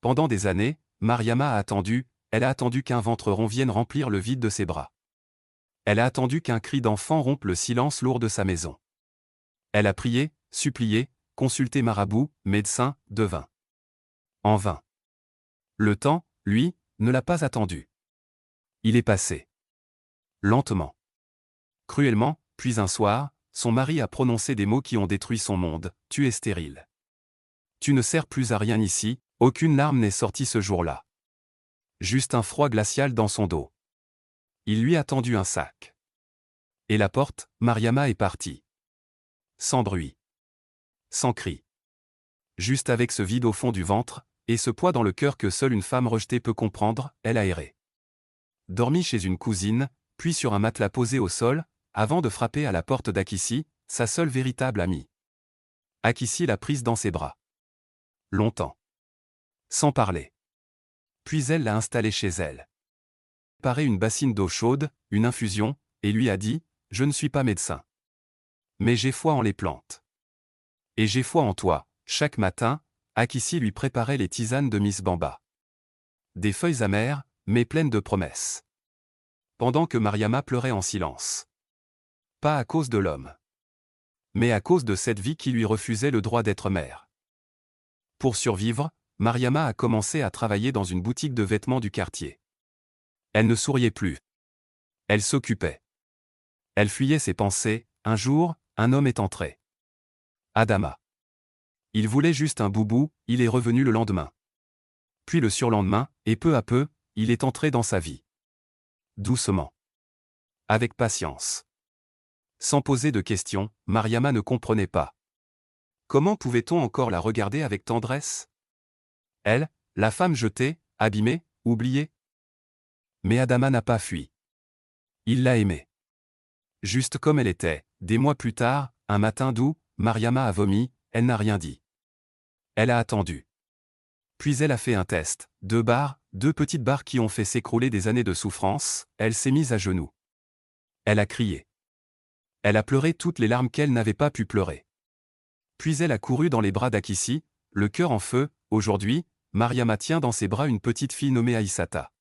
Pendant des années, Mariama a attendu, elle a attendu qu'un ventre rond vienne remplir le vide de ses bras. Elle a attendu qu'un cri d'enfant rompe le silence lourd de sa maison. Elle a prié, supplié, consulté marabouts, médecins, devins. En vain. Le temps, lui, ne l'a pas attendu. Il est passé. Lentement. Cruellement, puis un soir, son mari a prononcé des mots qui ont détruit son monde. « Tu es stérile. Tu ne sers plus à rien ici », aucune larme n'est sortie ce jour-là. Juste un froid glacial dans son dos. Il lui a tendu un sac. Et la porte, Mariama est partie. Sans bruit. Sans cri. Juste avec ce vide au fond du ventre, et ce poids dans le cœur que seule une femme rejetée peut comprendre, elle a erré. Dormi chez une cousine, puis sur un matelas posé au sol, avant de frapper à la porte d'Akissi, sa seule véritable amie. Akissi l'a prise dans ses bras. Longtemps. Sans parler. Puis elle l'a installée chez elle. Préparé une bassine d'eau chaude, une infusion, et lui a dit « Je ne suis pas médecin. Mais j'ai foi en les plantes. Et j'ai foi en toi ». Chaque matin, Akissi lui préparait les tisanes de Miss Bamba. Des feuilles amères, mais pleines de promesses. Pendant que Mariama pleurait en silence. Pas à cause de l'homme. Mais à cause de cette vie qui lui refusait le droit d'être mère. Pour survivre, Mariama a commencé à travailler dans une boutique de vêtements du quartier. Elle ne souriait plus. Elle s'occupait. Elle fuyait ses pensées. Un jour, un homme est entré. Adama. Il voulait juste un boubou, il est revenu le lendemain. Puis le surlendemain, et peu à peu, il est entré dans sa vie. Doucement. Avec patience. Sans poser de questions, Mariama ne comprenait pas. Comment pouvait-on encore la regarder avec tendresse? Elle, la femme jetée, abîmée, oubliée? Mais Adama n'a pas fui. Il l'a aimée. Juste comme elle était. Des mois plus tard, un matin doux, Mariama a vomi, elle n'a rien dit. Elle a attendu. Puis elle a fait un test. 2 barres, 2 petites barres qui ont fait s'écrouler des années de souffrance, elle s'est mise à genoux. Elle a crié. Elle a pleuré toutes les larmes qu'elle n'avait pas pu pleurer. Puis elle a couru dans les bras d'Akissi, le cœur en feu. Aujourd'hui, Mariama tient dans ses bras une petite fille nommée Aïssata.